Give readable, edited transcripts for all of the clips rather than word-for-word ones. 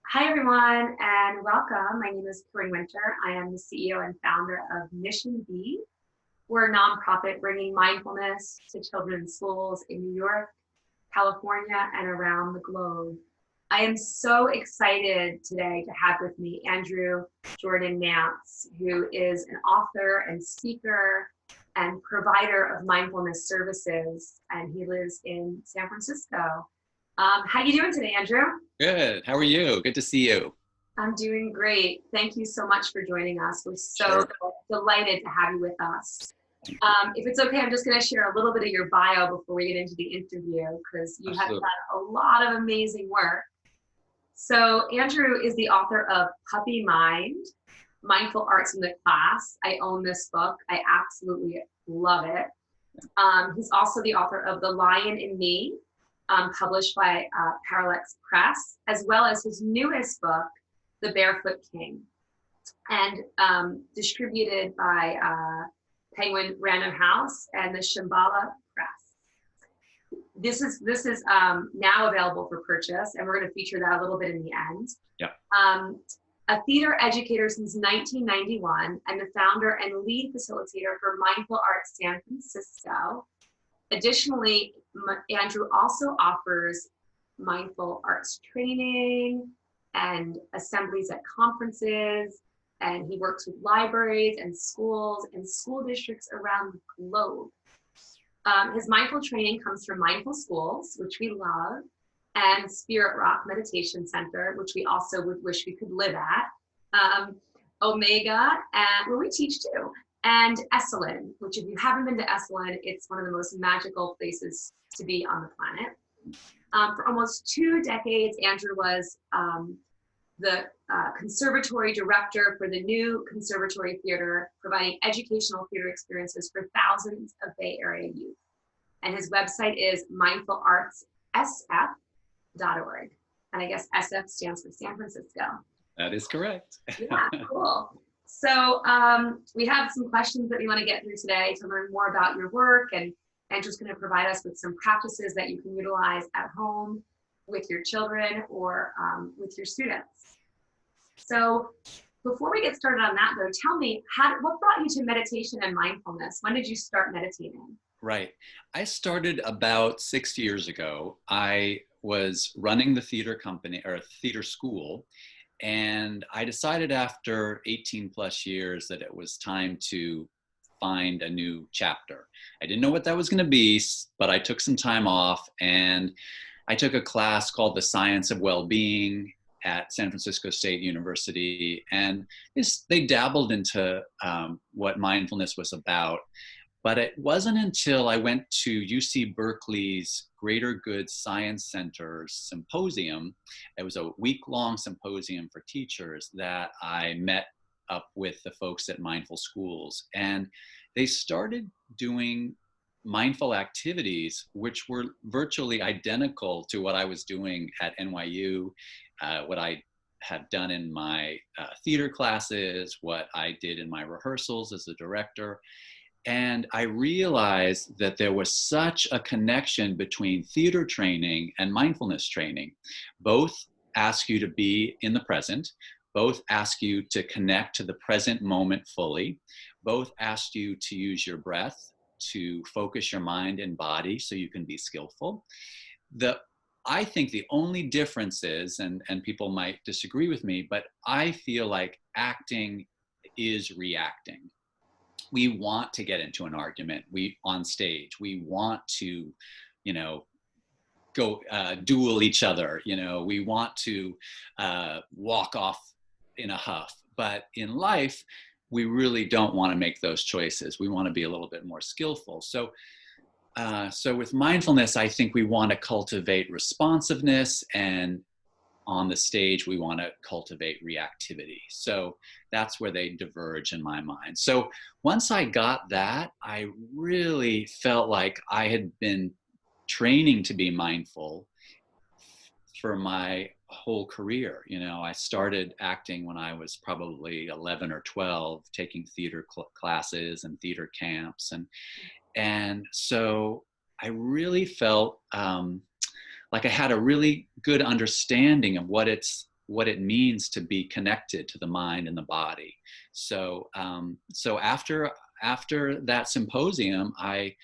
Hi, everyone, and welcome. My name is Carin Winter. I am the CEO and founder of Mission B. We're a nonprofit bringing mindfulness to children in schools in New York, California, and around the globe. I am so excited today to have with me Andrew Jordan Nance, who is an author and speaker and provider of mindfulness services, and he lives in San Francisco. How you doing today, Andrew? Good. How are you? Good to see you. I'm doing great. Thank you so much for joining us. We're so Sure. delighted to have you with us. Thank you. If it's okay, I'm just going to share a little bit of your bio before we get into the interview because you have Absolutely. done a lot of amazing work. So, Andrew is the author of Puppy Mind, Mindful Arts in the Class. I own this book. I absolutely love it. He's also the author of The Lion in Me, published by Parallax Press, as well as his newest book, The Barefoot King, and distributed by Penguin Random House and the Shambhala Press. This is now available for purchase, and we're going to feature that a little bit in the end. Yeah. A theater educator since 1991 and the founder and lead facilitator for Mindful Arts San Francisco. Additionally, Andrew also offers mindful arts training and assemblies at conferences, and he works with libraries and schools and school districts around the globe. His mindful training comes from Mindful Schools, which we love, and Spirit Rock Meditation Center, which we also would wish we could live at, Omega, where we teach too, and Esalen, which if you haven't been to Esalen, it's one of the most magical places to be on the planet. For almost 2 decades, Andrew was the conservatory director for the new Conservatory Theater, providing educational theater experiences for thousands of Bay Area youth. And his website is mindfulartssf.org. And I guess SF stands for San Francisco. That is correct. Yeah, cool. So we have some questions that we want to get through today to learn more about your work, and Andrew's going to provide us with some practices that you can utilize at home with your children or with your students. So before we get started on that though, tell me, what brought you to meditation and mindfulness? When did you start meditating? Right. I started about 6 years ago. I was running the theater company or theater school, and I decided after 18 plus years that it was time to find a new chapter. I didn't know what that was going to be, but I took some time off and I took a class called The Science of Well-Being at San Francisco State University, and they dabbled into what mindfulness was about. But it wasn't until I went to UC Berkeley's Greater Good Science Center's symposium, it was a week-long symposium for teachers, that I met up with the folks at Mindful Schools. And they started doing mindful activities, which were virtually identical to what I was doing at NYU, what I had done in my theater classes, what I did in my rehearsals as a director. And I realized that there was such a connection between theater training and mindfulness training. Both ask you to be in the present. Both ask you to connect to the present moment fully. Both ask you to use your breath to focus your mind and body so you can be skillful. I think the only difference is, and people might disagree with me, but I feel like acting is reacting. We want to get into an argument on stage. We want to, go duel each other. We want to walk off in a huff. But in life, we really don't want to make those choices. We want to be a little bit more skillful. So with mindfulness, I think we want to cultivate responsiveness, and on the stage, we want to cultivate reactivity. So that's where they diverge in my mind. So once I got that, I really felt like I had been training to be mindful for my whole career. I started acting when I was probably 11 or 12, taking theater classes and theater camps. And so I really felt like I had a really good understanding of what it's what it means to be connected to the mind and the body. So, so after that symposium, I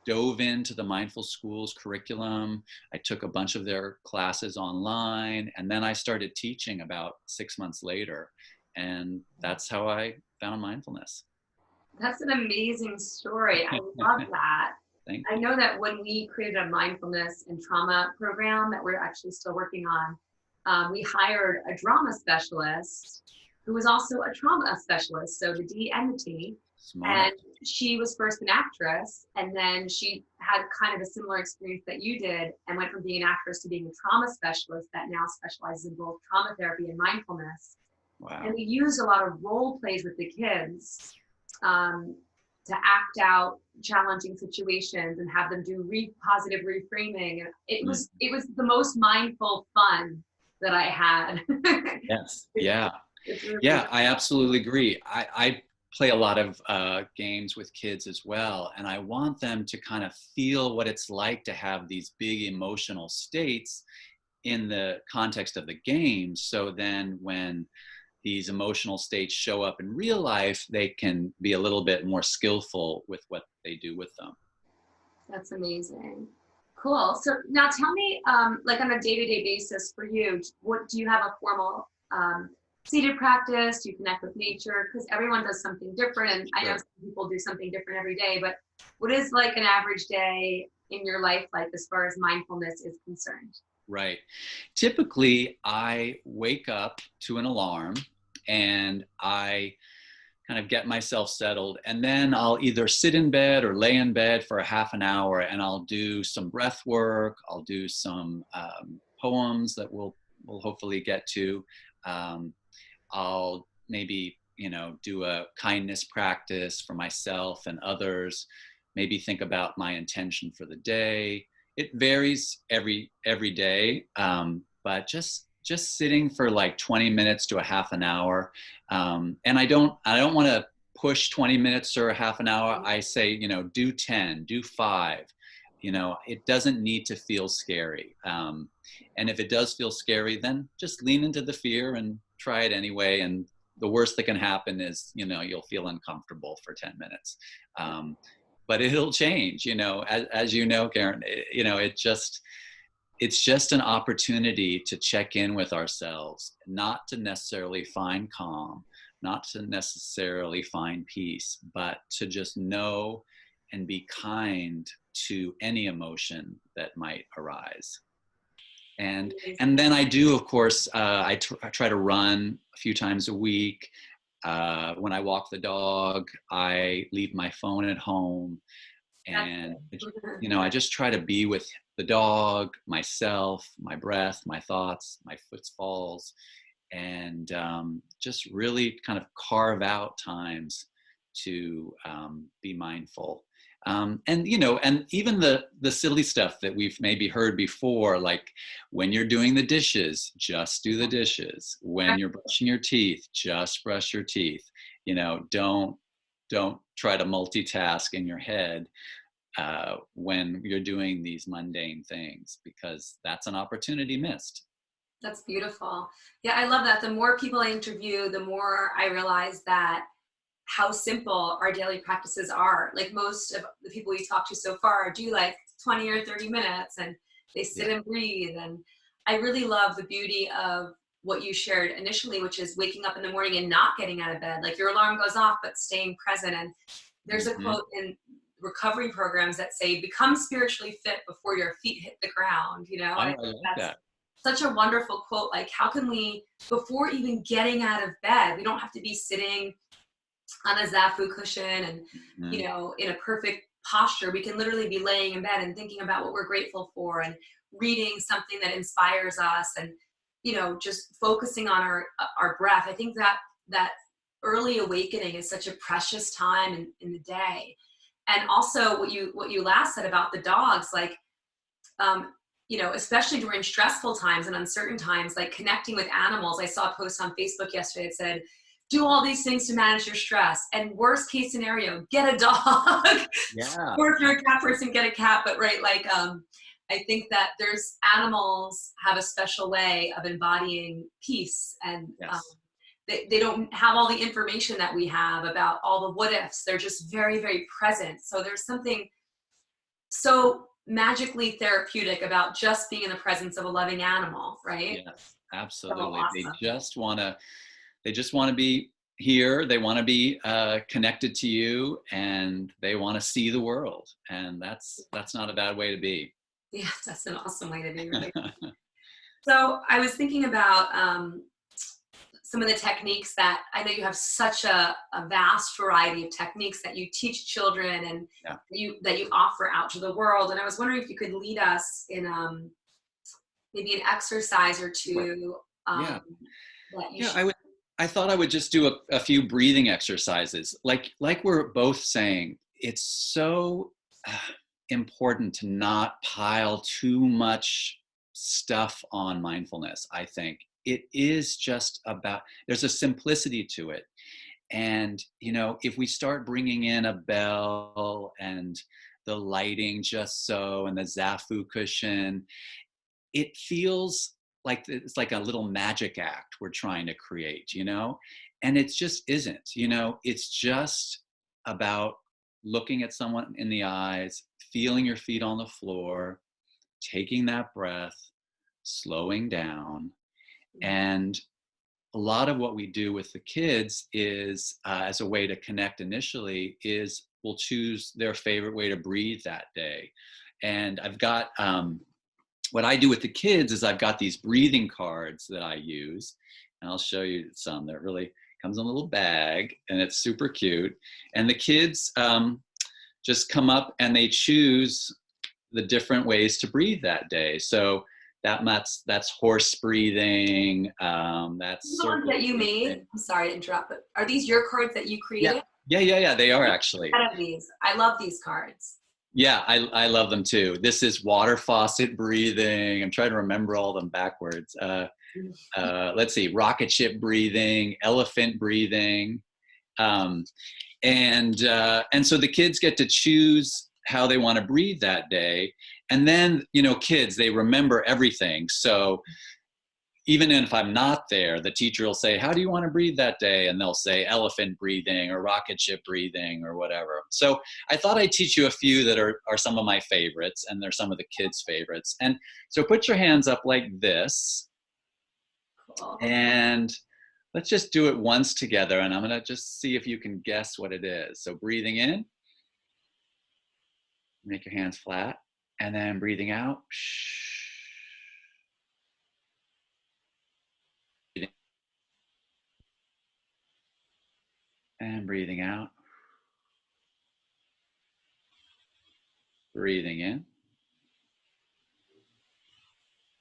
dove into the Mindful Schools curriculum. I took a bunch of their classes online, and then I started teaching about 6 months later. And that's how I found mindfulness. That's an amazing story. I love that. Thank I you. know that when we created a mindfulness and trauma program that we're actually still working on, we hired a drama specialist who was also a trauma specialist, so the D and the T. Smart. And she was first an actress, and then she had kind of a similar experience that you did and went from being an actress to being a trauma specialist that now specializes in both trauma therapy and mindfulness. Wow. And we used a lot of role plays with the kids to act out challenging situations and have them do positive reframing. And it was the most mindful fun that I had. Yes. Yeah. Really Yeah, I absolutely agree. I play a lot of games with kids as well, and I want them to kind of feel what it's like to have these big emotional states in the context of the game. So then when these emotional states show up in real life, they can be a little bit more skillful with what they do with them. That's amazing. Cool. So now tell me, like on a day-to-day basis for you, what do you have a formal seated practice? Do you connect with nature? Because everyone does something different, and I know some people do something different every day, but what is like an average day in your life like as far as mindfulness is concerned? Right. Typically, I wake up to an alarm and I kind of get myself settled, and then I'll either sit in bed or lay in bed for a half an hour, and I'll do some breath work. I'll do some poems that we'll hopefully get to. I'll maybe, do a kindness practice for myself and others, maybe think about my intention for the day. It varies every day, but just sitting for like 20 minutes to a half an hour. And I don't want to push 20 minutes or a half an hour. I say, do 10, do 5. It doesn't need to feel scary. And if it does feel scary, then just lean into the fear and try it anyway. And the worst that can happen is, you'll feel uncomfortable for 10 minutes. But it'll change, as you know, Carin, it's just an opportunity to check in with ourselves, not to necessarily find calm, not to necessarily find peace, but to just know and be kind to any emotion that might arise. And then I do, of course, I try to run a few times a week. When I walk the dog, I leave my phone at home, and I just try to be with the dog, myself, my breath, my thoughts, my footfalls, and just really kind of carve out times to be mindful. And even the silly stuff that we've maybe heard before, like when you're doing the dishes, just do the dishes. When you're brushing your teeth, just brush your teeth. Don't try to multitask in your head when you're doing these mundane things, because that's an opportunity missed. That's beautiful. Yeah, I love that. The more people I interview, the more I realize that how simple our daily practices are. Like most of the people we talked to so far do like 20 or 30 minutes and they sit and breathe. And I really love the beauty of what you shared initially, which is waking up in the morning and not getting out of bed. Like your alarm goes off, but staying present. And there's a quote in recovery programs that say, become spiritually fit before your feet hit the ground. I like that. Such a wonderful quote. Like, how can we, before even getting out of bed, we don't have to be sitting on a zafu cushion and in a perfect posture. We can literally be laying in bed and thinking about what we're grateful for and reading something that inspires us and just focusing on our breath. I think that early awakening is such a precious time in the day. And also what you last said about the dogs, like especially during stressful times and uncertain times, like connecting with animals. I saw a post on Facebook yesterday that said, do all these things to manage your stress. And worst case scenario, get a dog. Yeah. Or if you're a cat person, get a cat. But I think that there's animals have a special way of embodying peace, and Yes. they don't have all the information that we have about all the what ifs. They're just very, very present. So there's something so magically therapeutic about just being in the presence of a loving animal, right? Yes, So absolutely. awesome. They just want to be here. They want to be connected to you, and they want to see the world. And that's not a bad way to be. Yeah, that's an awesome way to be, right? So I was thinking about some of the techniques that I know you have such a vast variety of techniques that you teach children and Yeah. that you offer out to the world. And I was wondering if you could lead us in maybe an exercise or two Yeah. that you Yeah, should. I thought I would just do a few breathing exercises. Like we're both saying, it's so important to not pile too much stuff on mindfulness, I think. It is just about, there's a simplicity to it. And, if we start bringing in a bell and the lighting just so, and the Zafu cushion, it feels like it's like a little magic act we're trying to create, and it just isn't. It's just about looking at someone in the eyes, feeling your feet on the floor, taking that breath, slowing down. And a lot of what we do with the kids is, as a way to connect initially, is we'll choose their favorite way to breathe that day. And I've got, what I do with the kids is I've got these breathing cards that I use, and I'll show you some. That really comes in a little bag, and it's super cute. And the kids just come up and they choose the different ways to breathe that day. So that's horse breathing. That's The ones circle that you breathing. made. I'm sorry to interrupt, but are these your cards that you Yeah, created? yeah. They are actually. Out of these, I love these cards. Yeah, I love them too. This is water faucet breathing. I'm trying to remember all of them backwards. Let's see, rocket ship breathing, elephant breathing, um, and so the kids get to choose how they want to breathe that day. And then kids, they remember everything. So even if I'm not there, the teacher will say, how do you want to breathe that day? And they'll say elephant breathing or rocket ship breathing or whatever. So I thought I'd teach you a few that are some of my favorites, and they're some of the kids' favorites. And so put your hands up like this, Cool. and let's just do it once together. And I'm going to just see if you can guess what it is. So breathing in, make your hands flat, and then breathing out. And breathing out. Breathing in.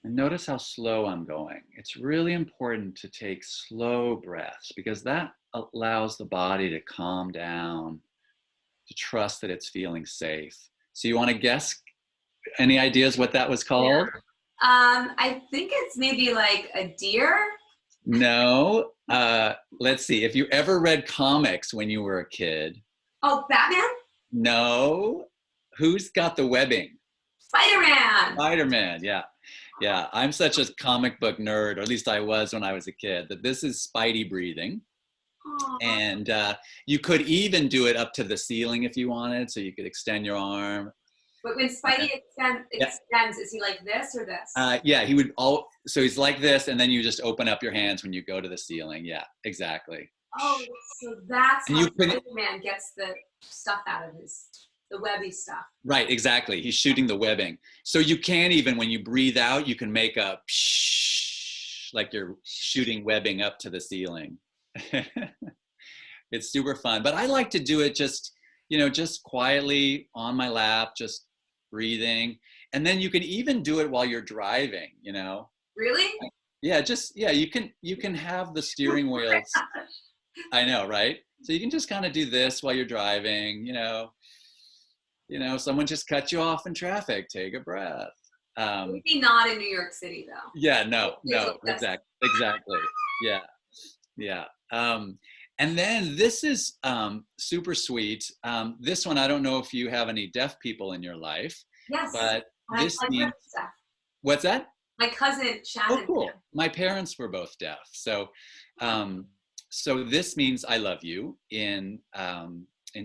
And notice how slow I'm going. It's really important to take slow breaths because that allows the body to calm down, to trust that it's feeling safe. So you want to guess, any ideas what that was called? Yeah. I think it's maybe like a deer. No. Let's see. If you ever read comics when you were a kid. Oh, Batman? No. Who's got the webbing? Spider-Man. Spider-Man, yeah. Yeah, I'm such a comic book nerd, or at least I was when I was a kid, that this is Spidey breathing. Aww. And you could even do it up to the ceiling if you wanted, so you could extend your arm. But when Spidey extends, is he like this or this? Yeah, he would so he's like this, and then you just open up your hands when you go to the ceiling. Yeah, exactly. Oh, so that's and how Spider-Man gets the stuff out of the webby stuff. Right, exactly. He's shooting the webbing. So you can even, when you breathe out, you can make a like you're shooting webbing up to the ceiling. It's super fun. But I like to do it just quietly on my lap, just breathing. And then you can even do it while you're driving, Really? Yeah, you can have the steering wheels. I know, right? So you can just kind of do this while you're driving, someone just cut you off in traffic, take a breath. Maybe not in New York City though. Yeah, no, exactly. Yeah. And then this is super sweet. This one, I don't know if you have any deaf people in your life. Yes. But this My means, cousin's deaf. what's that? My cousin Oh, Shannon. cool. My parents were both deaf. So this means I love you in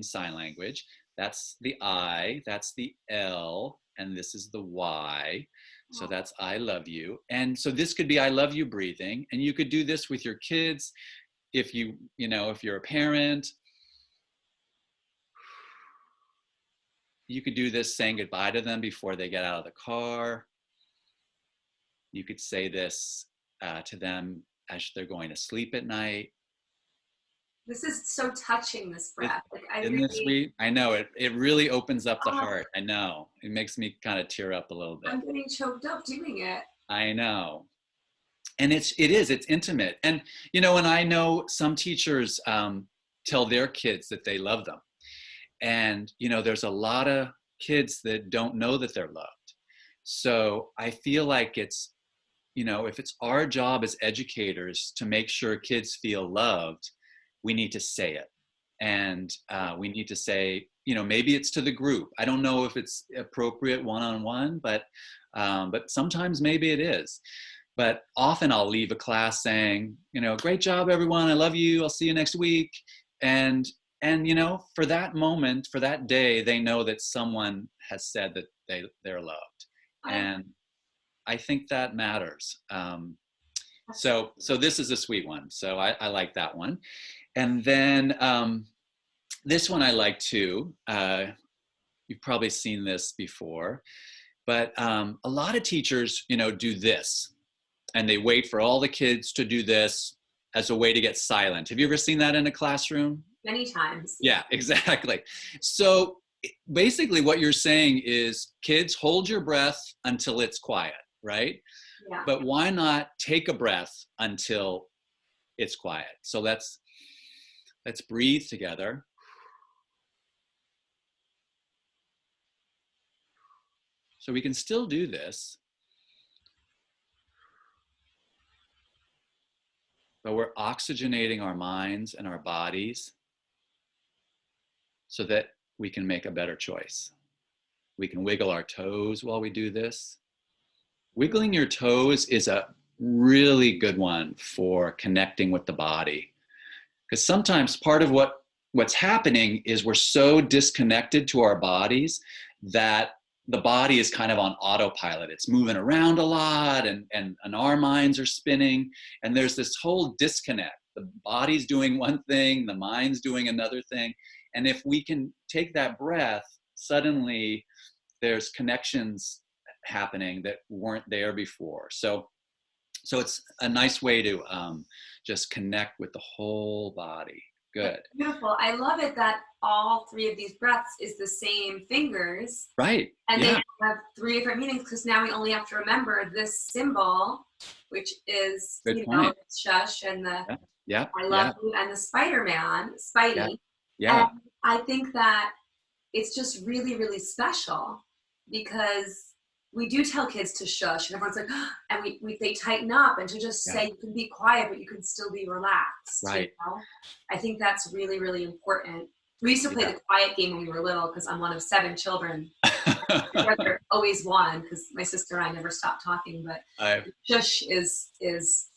sign language. That's the I, that's the L, and this is the Y. So that's I love you. And so this could be I love you breathing. And you could do this with your kids if if you're a parent. You could do this saying goodbye to them before they get out of the car. You could say this to them as they're going to sleep at night. This is so touching, this breath. Like Isn't this sweet? I know it really opens up the heart. I know. It makes me kind of tear up a little bit. I'm getting choked up doing it. I know. And it's intimate. And, and I know some teachers tell their kids that they love them. And, there's a lot of kids that don't know that they're loved. So I feel like it's, if it's our job as educators to make sure kids feel loved, we need to say it. And we need to say, maybe it's to the group. I don't know if it's appropriate one-on-one, but sometimes maybe it is. But often I'll leave a class saying, great job, everyone. I love you. I'll see you next week. And for that moment, for that day, they know that someone has said that they're loved. And I think that matters. So this is a sweet one. So I like that one. And then this one I like too. You've probably seen this before, but a lot of teachers, do this, and they wait for all the kids to do this as a way to get silent. Have you ever seen that in a classroom? Many times. Yeah, exactly. So basically what you're saying is, kids, hold your breath until it's quiet, right? Yeah. But why not take a breath until it's quiet? So let's breathe together. So we can still do this, but we're oxygenating our minds and our bodies so that we can make a better choice. We can wiggle our toes while we do this. Wiggling your toes is a really good one for connecting with the body. Because sometimes part of what's happening is we're so disconnected to our bodies that the body is kind of on autopilot. It's moving around a lot and our minds are spinning, and there's this whole disconnect. The body's doing one thing, the mind's doing another thing. And if we can take that breath, suddenly there's connections happening that weren't there before. So it's a nice way to just connect with the whole body. Good. That's beautiful. I love it that all three of these breaths is the same fingers. Right. And they have three different meanings, because now we only have to remember this symbol, which is, shush, and the I love you, and the Spider-Man, Spidey. Yeah. And I think that it's just really, really special, because we do tell kids to shush, and everyone's like, oh, and they tighten up, and to just say you can be quiet, but you can still be relaxed. Right. I think that's really, really important. We used to play the quiet game when we were little, because I'm one of 7 children. My brother always won, because my sister and I never stopped talking. But shush is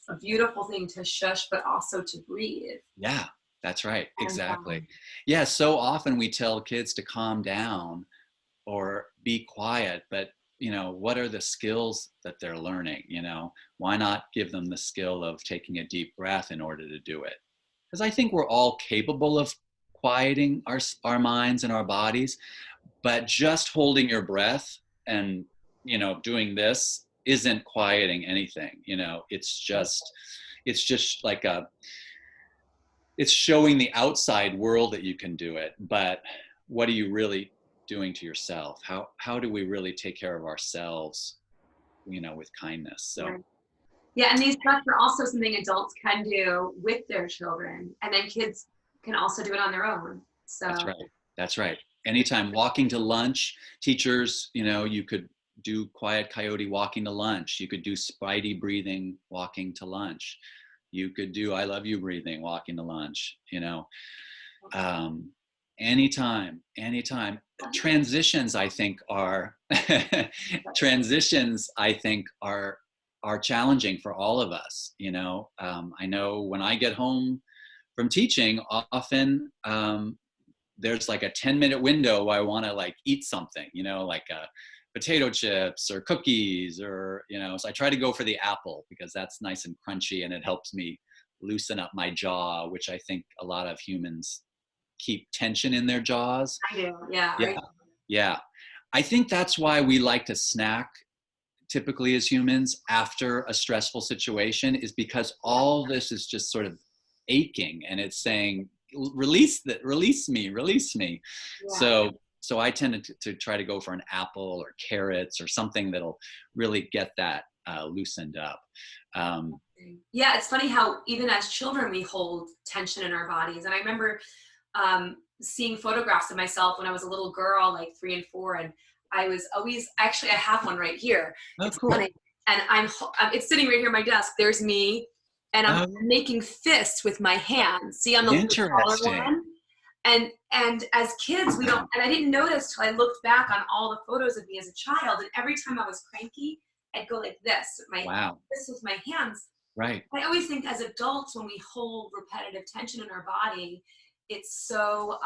a beautiful thing to shush, but also to breathe. Yeah, that's right. Exactly. Yeah. So often we tell kids to calm down or be quiet, but what are the skills that they're learning? Why not give them the skill of taking a deep breath in order to do it? Because I think we're all capable of quieting our minds and our bodies, but just holding your breath and, doing this isn't quieting anything. It's just like it's showing the outside world that you can do it, but what are you really doing to yourself? How do we really take care of ourselves, with kindness? So yeah, and these breaths are also something adults can do with their children, and then kids can also do it on their own. So that's right. Anytime walking to lunch, teachers, you could do quiet coyote walking to lunch. You could do Spidey breathing walking to lunch. You could do I love you breathing walking to lunch. Anytime, anytime. Transitions, I think, are transitions. I think are challenging for all of us. You know, I know when I get home from teaching, often there's like a 10-minute window where I want to like eat something. You know, like potato chips or cookies, or you know. So I try to go for the apple because that's nice and crunchy and it helps me loosen up my jaw, which I think a lot of humans keep tension in their jaws. I do. Yeah. Yeah, yeah. I think that's why we like to snack typically as humans after a stressful situation, is because all this is just sort of aching and it's saying, release that, release me. Yeah. So I tend to try to go for an apple or carrots or something that'll really get that loosened up. Yeah, it's funny how even as children we hold tension in our bodies. And I remember seeing photographs of myself when I was a little girl, like 3 and 4, and I was always, actually I have one right here. Oh, It's cool. funny, and it's sitting right here on my desk. There's me, and I'm making fists with my hands. See, on the smaller one. And as kids, we don't, and I didn't notice till I looked back on all the photos of me as a child, and every time I was cranky, I'd go like this, this with my hands. Right. I always think as adults, when we hold repetitive tension in our body, it's so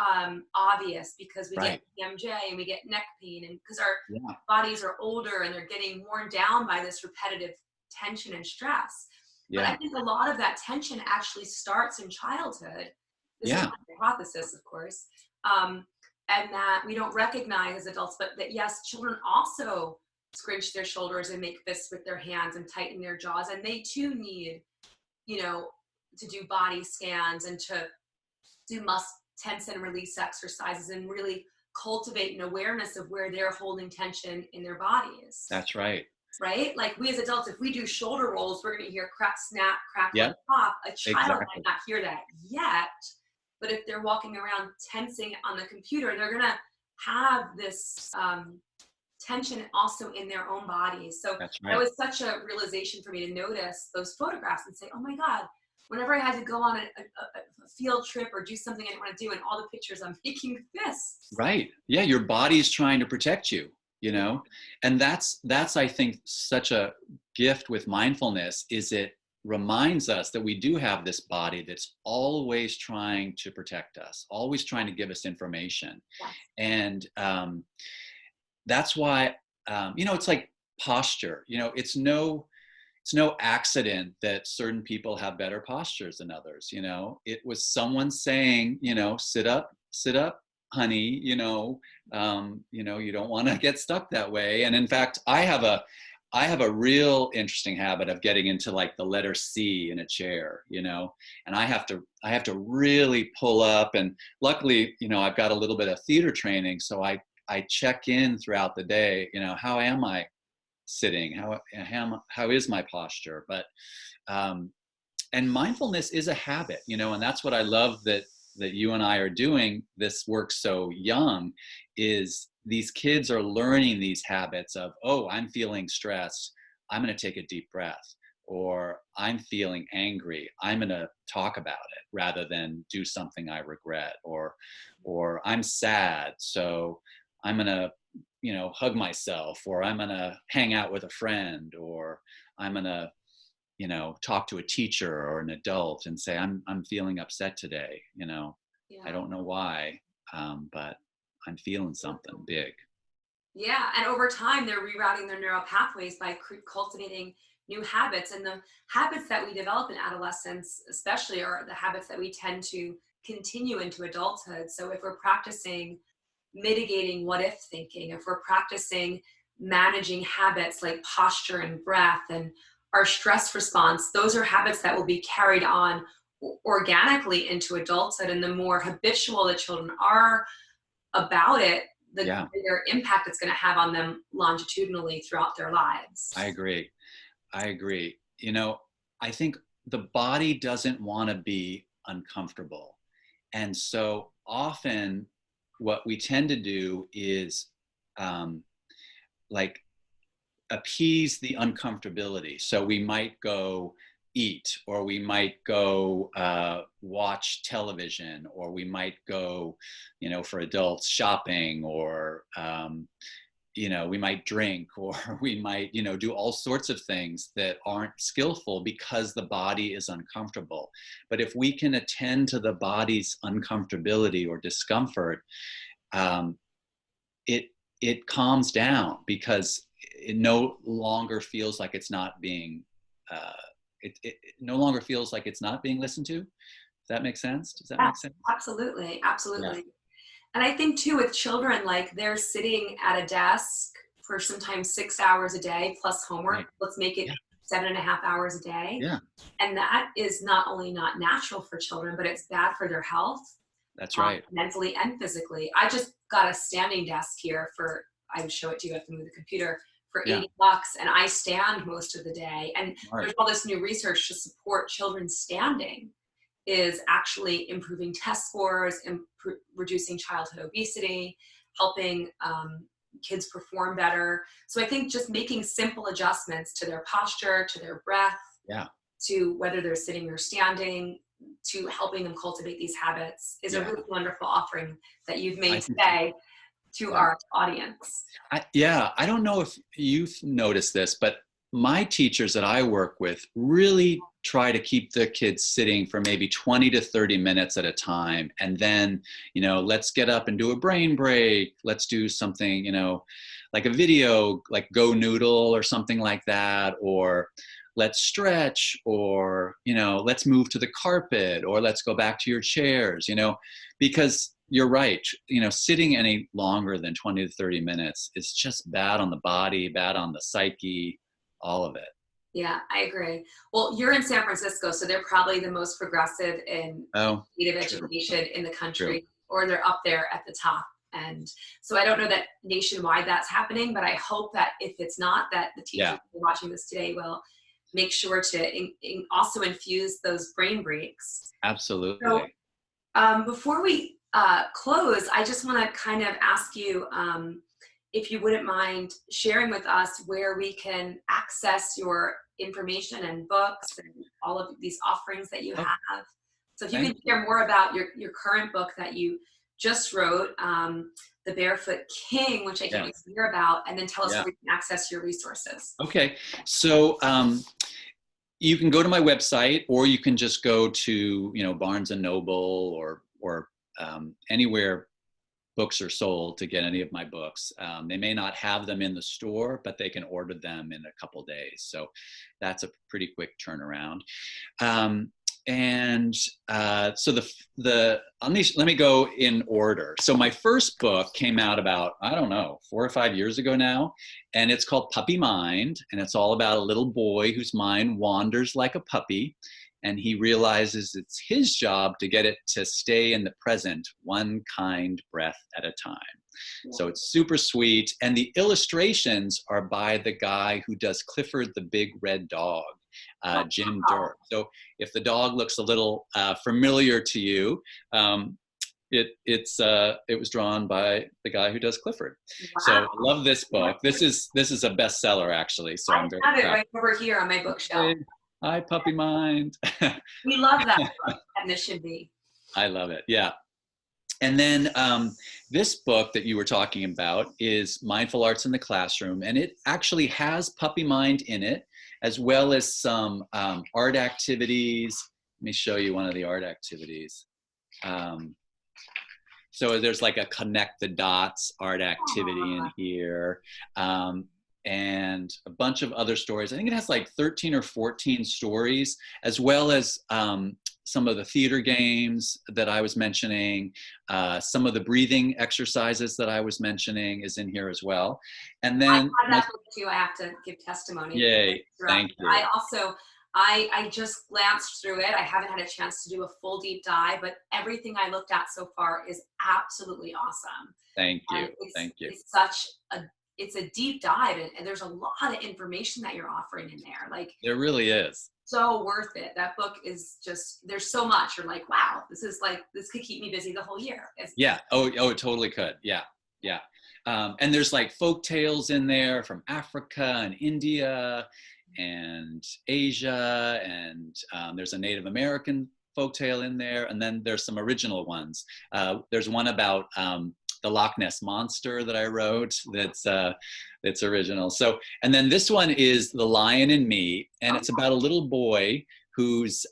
obvious because we get PMJ and we get neck pain, and because our bodies are older and they're getting worn down by this repetitive tension and stress. But I think a lot of that tension actually starts in childhood. This is my hypothesis, of course, and that we don't recognize as adults, but that yes, children also scrunch their shoulders and make fists with their hands and tighten their jaws, and they too need, you know, to do body scans and to do tense and release exercises and really cultivate an awareness of where they're holding tension in their bodies. That's right. Right? Like we as adults, if we do shoulder rolls, we're going to hear crack, snap, crackle, pop. A child might not hear that yet, but if they're walking around tensing on the computer, they're going to have this tension also in their own bodies. So that was such a realization for me to notice those photographs and say, oh my God, whenever I had to go on a field trip or do something I didn't want to do, and all the pictures I'm making fists. Right. Yeah, your body's trying to protect you, you know? And that's I think such a gift with mindfulness, is it reminds us that we do have this body that's always trying to protect us, always trying to give us information. And that's why, you know, it's like posture, you know, it's no accident that certain people have better postures than others. You know, it was someone saying, you know, sit up, honey, you know, you don't want to get stuck that way. And in fact, I have a real interesting habit of getting into like the letter C in a chair, you know, and I have to really pull up. And luckily, you know, I've got a little bit of theater training. So I check in throughout the day, you know, how am I sitting? How is my posture? But, and mindfulness is a habit, you know, and that's what I love that you and I are doing this work so young, is these kids are learning these habits of, oh, I'm feeling stressed, I'm going to take a deep breath, or I'm feeling angry, I'm going to talk about it rather than do something I regret, or I'm sad, so I'm going to, you know, hug myself, or I'm going to hang out with a friend, or I'm going to, you know, talk to a teacher or an adult and say, I'm feeling upset today. You know, I don't know why, but I'm feeling something big. Yeah. And over time, they're rerouting their neural pathways by cultivating new habits. And the habits that we develop in adolescence, especially, are the habits that we tend to continue into adulthood. So if we're practicing mitigating what if thinking, if we're practicing managing habits like posture and breath and our stress response, those are habits that will be carried on organically into adulthood. And the more habitual the children are about it, the bigger impact it's going to have on them longitudinally throughout their lives. I agree. You know, I think the body doesn't want to be uncomfortable. And so often what we tend to do is like appease the uncomfortability. So we might go eat, or we might go watch television, or we might go, for adults, shopping, or we might drink, or we might, do all sorts of things that aren't skillful because the body is uncomfortable. But if we can attend to the body's uncomfortability or discomfort, it calms down, because it no longer feels like it's not being, it no longer feels like it's not being listened to. Does that make sense? Does that make sense? Absolutely. Absolutely. Yeah. And I think too, with children, like they're sitting at a desk for sometimes 6 hours a day plus homework. Right. Let's make it Yeah. 7.5 hours a day. Yeah. And that is not only not natural for children, but it's bad for their health. That's right. Mentally and physically. I just got a standing desk here I would show it to you, I have to move the computer, for $80, and I stand most of the day. And there's all this new research to support children standing is actually improving test scores, reducing childhood obesity, helping kids perform better. So I think just making simple adjustments to their posture, to their breath, to whether they're sitting or standing, to helping them cultivate these habits is a really wonderful offering that you've made today to our audience. I don't know if you've noticed this, but my teachers that I work with really try to keep the kids sitting for maybe 20 to 30 minutes at a time. And then, let's get up and do a brain break. Let's do something, like a video, like Go Noodle or something like that. Or let's stretch, or, let's move to the carpet, or let's go back to your chairs, because you're right. Sitting any longer than 20 to 30 minutes is just bad on the body, bad on the psyche, all of it. Yeah, I agree. Well, you're in San Francisco, so they're probably the most progressive in native education in the country, or they're up there at the top. And so I don't know that nationwide that's happening, but I hope that if it's not, that the teachers who are watching this today will make sure to also infuse those brain breaks. Absolutely. So before we close, I just want to kind of ask you if you wouldn't mind sharing with us where we can access your information and books and all of these offerings that you have. So if you can share more about your current book that you just wrote, The Barefoot King, which I can't wait to hear about, and then tell us where we can access your resources. Okay, so you can go to my website, or you can just go to Barnes and Noble or anywhere books are sold to get any of my books. They may not have them in the store, but they can order them in a couple days. So that's a pretty quick turnaround. So let me go in order. So my first book came out about, 4 or 5 years ago now, and it's called Puppy Mind. And it's all about a little boy whose mind wanders like a puppy. And he realizes it's his job to get it to stay in the present, one kind breath at a time. Yeah. So it's super sweet. And the illustrations are by the guy who does Clifford the Big Red Dog, Jim Durr. So if the dog looks a little familiar to you, it was drawn by the guy who does Clifford. Wow. So I love this book. This is a bestseller, actually. So I have it right over here on my bookshelf. Hi, Puppy Mind. We love that book, and this should be. I love it, yeah. And then this book that you were talking about is Mindful Arts in the Classroom, and it actually has Puppy Mind in it, as well as some art activities. Let me show you one of the art activities. So there's like a connect the dots art activity in here. And a bunch of other stories. I think it has like 13 or 14 stories, as well as some of the theater games that I was mentioning. Some of the breathing exercises that I was mentioning is in here as well. And then I have that book too. I have to give testimony. Yay, thank you. I just glanced through it. I haven't had a chance to do a full deep dive, but everything I looked at so far is absolutely awesome. Thank you. Thank you. It's a deep dive, and there's a lot of information that you're offering in there. Like, there really is. So worth it. That book is just, there's so much. You're like, wow, this could keep me busy the whole year. Oh, it totally could. Yeah. And there's like folk tales in there from Africa and India, and Asia, and there's a Native American folktale in there, and then there's some original ones. There's one about the Loch Ness Monster that I wrote that's original. So, and then this one is The Lion in Me, and it's about a little boy who's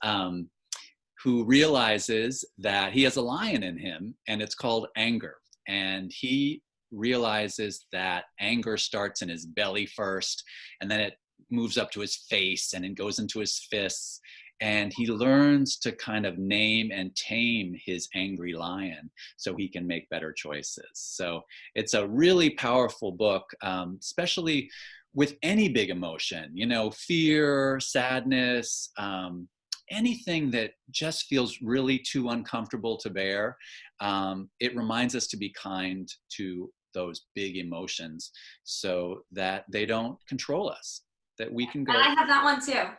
who realizes that he has a lion in him, and it's called anger. And he realizes that anger starts in his belly first, and then it moves up to his face, and it goes into his fists. And he learns to kind of name and tame his angry lion so he can make better choices. So it's a really powerful book, especially with any big emotion, you know, fear, sadness, anything that just feels really too uncomfortable to bear. It reminds us to be kind to those big emotions so that they don't control us, that we can go. And I have that one too.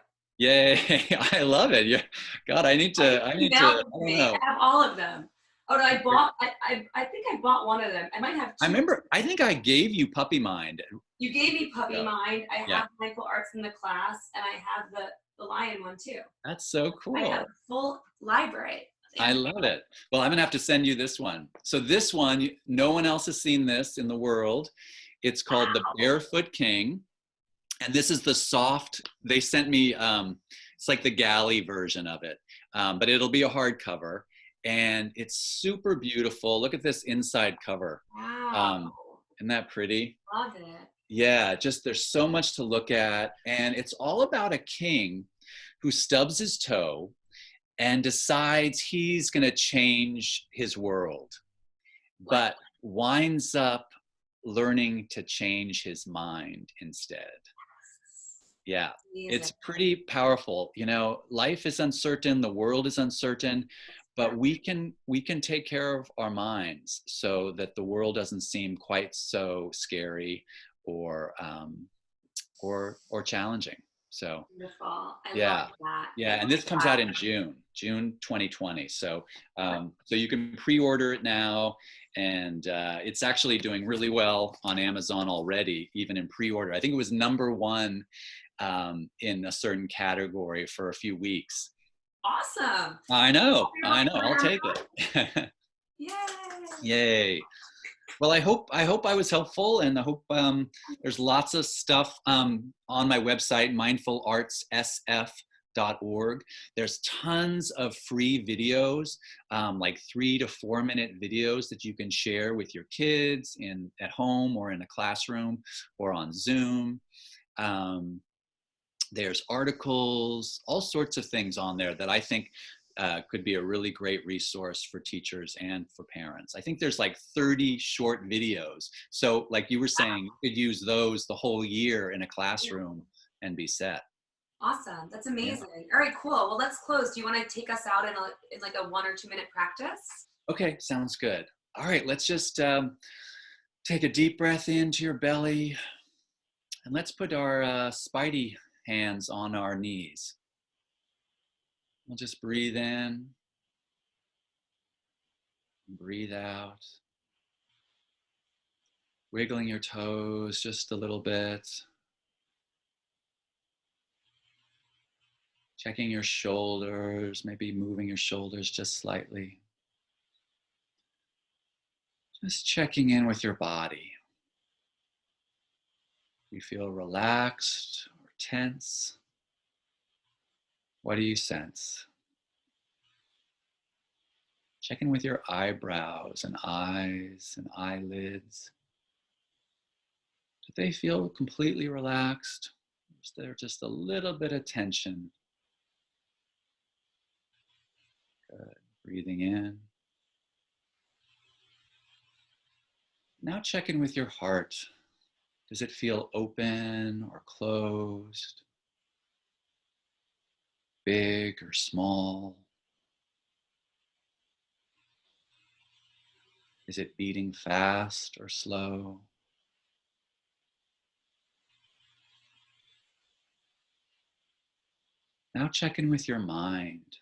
Yay, I love it. Yeah. God, I need to, I don't know. I have all of them. Oh, no, I think I bought one of them. I might have two. I remember, I think I gave you Puppy Mind. You gave me Puppy Mind. I Yeah. have Mindful Arts in the class, and I have the lion one too. That's so cool. I have a full library. I love it. Well, I'm gonna have to send you this one. So this one, no one else has seen this in the world. It's called The Barefoot King. And this is the soft, they sent me, it's like the galley version of it, but it'll be a hardcover. And it's super beautiful. Look at this inside cover. Wow. Isn't that pretty? Love it. Yeah, just there's so much to look at. And it's all about a king who stubs his toe and decides he's going to change his world, but winds up learning to change his mind instead. Yeah, it's pretty powerful. You know, life is uncertain, the world is uncertain, but we can take care of our minds so that the world doesn't seem quite so scary or challenging. So wonderful. I love that. Yeah, and this comes out in June 2020. So so you can pre-order it now, and it's actually doing really well on Amazon already, even in pre-order. I think it was #1 in a certain category for a few weeks. Awesome. I know. I'll take it. Yay. Yay. Well, I hope I was helpful, and I hope there's lots of stuff on my website, mindfulartssf.org. There's tons of free videos, like 3 to 4 minute videos that you can share with your kids at home or in a classroom or on Zoom. There's articles, all sorts of things on there that I think could be a really great resource for teachers and for parents. I think there's like 30 short videos. So like you were saying, you could use those the whole year in a classroom and be set. Awesome. That's amazing. Yeah. All right, cool. Well, let's close. Do you want to take us out in like a 1 or 2 minute practice? Okay, sounds good. All right, let's just take a deep breath into your belly, and let's put our spidey hands on our knees. We'll just breathe in, breathe out, wiggling your toes just a little bit, checking your shoulders, maybe moving your shoulders just slightly. Just checking in with your body. You feel relaxed or tense? What do you sense? Check in with your eyebrows and eyes and eyelids. Do they feel completely relaxed? Or is there just a little bit of tension? Good. Breathing in. Now check in with your heart. Does it feel open or closed? Big or small? Is it beating fast or slow? Now check in with your mind.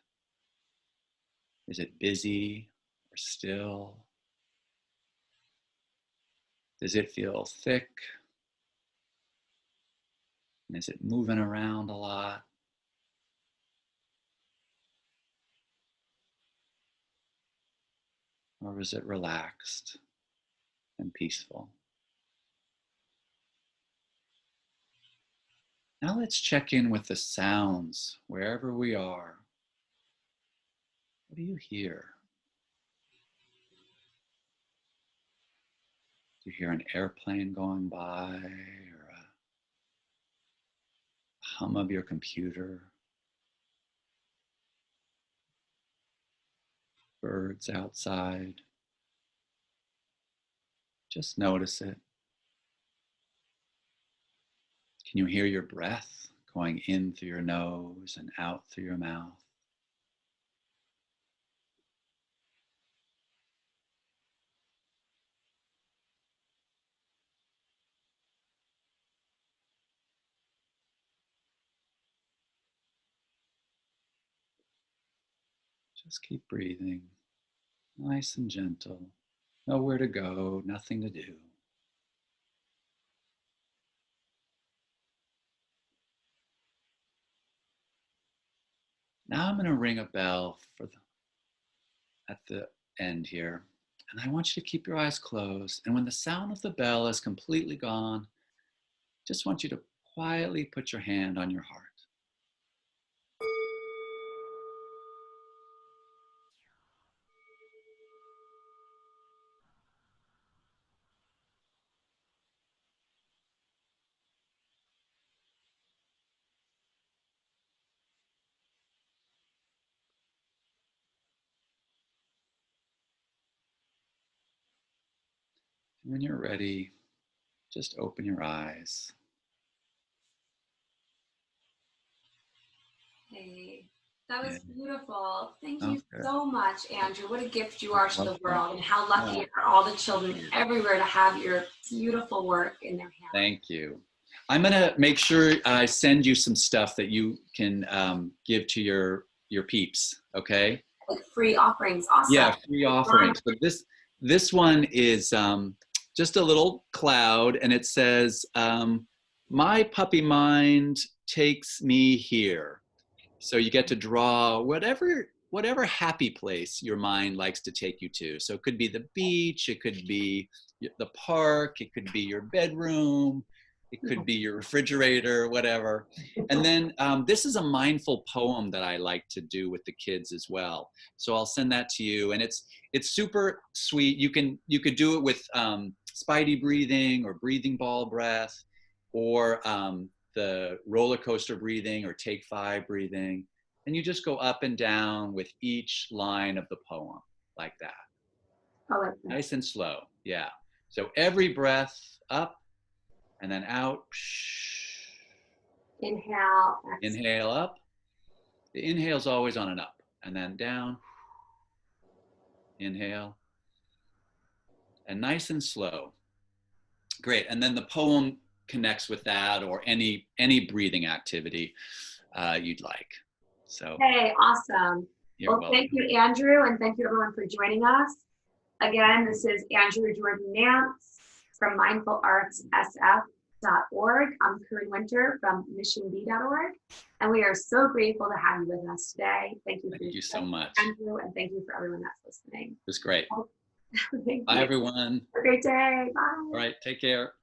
Is it busy or still? Does it feel thick And is it moving around a lot? Or is it relaxed and peaceful? Now let's check in with the sounds wherever we are. What do you hear? Do you hear an airplane going by, or a hum of your computer? Birds outside? Just notice it. Can you hear your breath going in through your nose and out through your mouth? Just keep breathing, nice and gentle. Nowhere to go, nothing to do. Now I'm going to ring a bell at the end here. And I want you to keep your eyes closed. And when the sound of the bell is completely gone, just want you to quietly put your hand on your heart. And when you're ready, just open your eyes. Hey, that was Yeah. beautiful. Thank you Okay. so much, Andrew. What a gift you are to the Welcome. world, and how lucky are all the children everywhere to have your beautiful work in their hands. Thank you. I'm going to make sure I send you some stuff that you can give to your peeps, okay? Like free offerings, awesome. Yeah, free offerings. But this one is just a little cloud, and it says, "My puppy mind takes me here." So you get to draw whatever happy place your mind likes to take you to. So it could be the beach, it could be the park, it could be your bedroom, it could be your refrigerator, whatever. And then this is a mindful poem that I like to do with the kids as well. So I'll send that to you, and it's super sweet. You could do it with Spidey breathing or breathing ball breath, or the roller coaster breathing or take 5 breathing. And you just go up and down with each line of the poem like that. I like that. Nice and slow. Yeah. So every breath up and then out. Inhale. Exhale. Inhale up. The inhale's always on an up, and then down. Inhale. And nice and slow. Great. And then the poem connects with that, or any breathing activity you'd like. So hey, awesome. Well, welcome. thank you, Andrew, and thank you everyone for joining us. Again, this is Andrew Jordan Nance from mindfulartssf.org. I'm Carin Winter from missionb.org, and we are so grateful to have you with us today. Thank you. Thank you so much, Andrew, and thank you for everyone that's listening. It was great. Thank Bye, you. everyone. Have a great day. Bye. All right, take care.